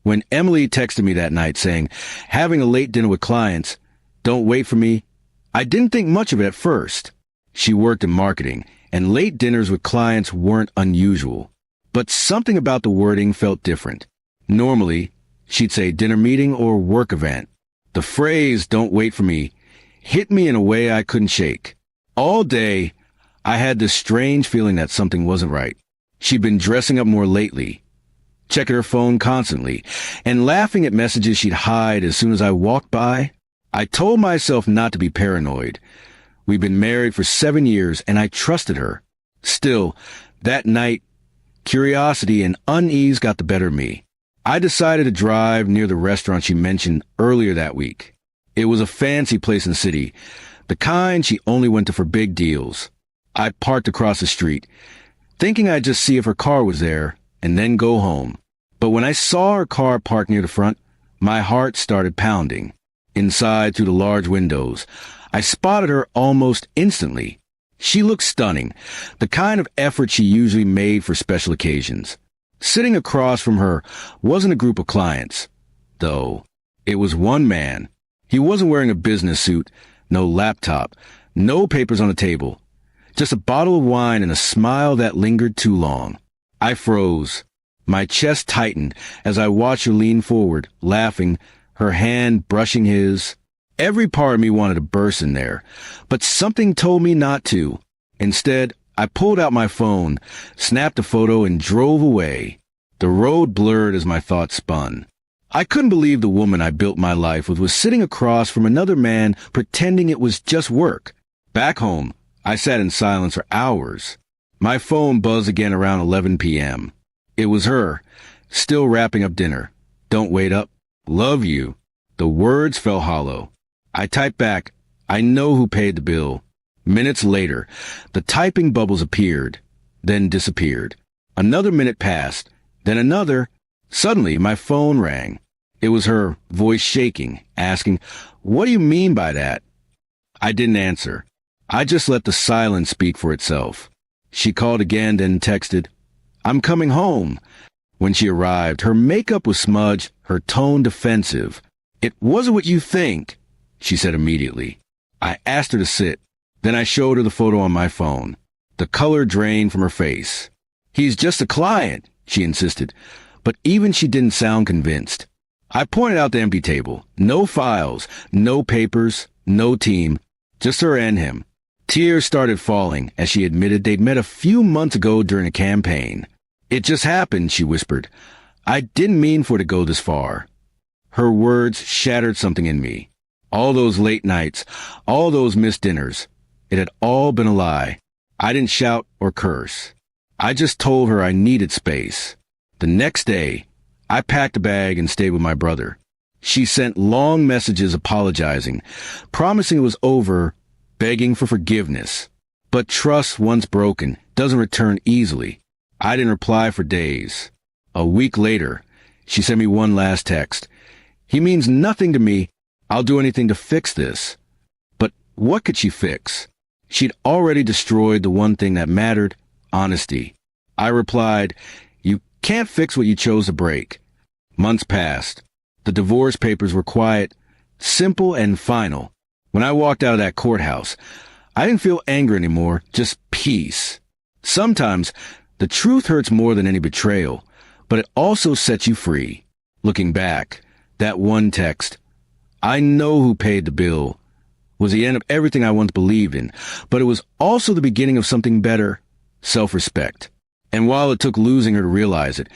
When Emily texted me that night saying, having a late dinner with clients, don't wait for me, I didn't think much of it at first. She worked in marketing, and late dinners with clients weren't unusual. But something about the wording felt different. Normally, she'd say dinner meeting or work event. The phrase, don't wait for me, hit me in a way I couldn't shake. All day, I had this strange feeling that something wasn't right. She'd been dressing up more lately, checking her phone constantly, and laughing at messages she'd hide as soon as I walked by. I told myself not to be paranoid. We'd been married for 7 years, and I trusted her. Still, that night, curiosity and unease got the better of me. I decided to drive near the restaurant she mentioned earlier that week. It was a fancy place in the city, the kind she only went to for big deals. I parked across the street, thinking I'd just see if her car was there and then go home. But when I saw her car parked near the front, my heart started pounding. Inside, through the large windows, I spotted her almost instantly. She looked stunning, the kind of effort she usually made for special occasions. Sitting across from her wasn't a group of clients, though. It was one man. He wasn't wearing a business suit, no laptop, no papers on the table. Just a bottle of wine and a smile that lingered too long. I froze. My chest tightened as I watched her lean forward, laughing, her hand brushing his. Every part of me wanted to burst in there, but something told me not to. Instead, I pulled out my phone, snapped a photo, and drove away. The road blurred as my thoughts spun. I couldn't believe the woman I built my life with was sitting across from another man pretending it was just work. Back home, I sat in silence for hours. My phone buzzed again around 11 p.m. It was her, still wrapping up dinner. Don't wait up. Love you. The words fell hollow. I typed back, I know who paid the bill. Minutes later, the typing bubbles appeared, then disappeared. Another minute passed, then another. Suddenly, my phone rang. It was her, voice shaking, asking, what do you mean by that? I didn't answer. I just let the silence speak for itself. She called again, then texted, I'm coming home. When she arrived, her makeup was smudged, her tone defensive. It wasn't what you think, she said immediately. I asked her to sit. Then I showed her the photo on my phone. The color drained from her face. He's just a client, she insisted, but even she didn't sound convinced. I pointed out the empty table. No files, no papers, no team, just her and him. Tears started falling as she admitted they'd met a few months ago during a campaign. It just happened, she whispered. I didn't mean for it to go this far. Her words shattered something in me. All those late nights, all those missed dinners, it had all been a lie. I didn't shout or curse. I just told her I needed space. The next day, I packed a bag and stayed with my brother. She sent long messages apologizing, promising it was over, begging for forgiveness. But trust, once broken, doesn't return easily. I didn't reply for days. A week later, she sent me one last text. He means nothing to me. I'll do anything to fix this. But what could she fix? She'd already destroyed the one thing that mattered, honesty. I replied, you can't fix what you chose to break. Months passed. The divorce papers were quiet, simple and final. When I walked out of that courthouse, I didn't feel anger anymore, just peace. Sometimes the truth hurts more than any betrayal, but it also sets you free. Looking back, that one text, I know who paid the bill, was the end of everything I once believed in, but it was also the beginning of something better, self-respect. And while it took losing her to realize it,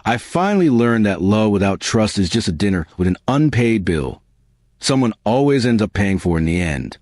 I finally learned that love without trust is just a dinner with an unpaid bill. Someone always ends up paying for in the end.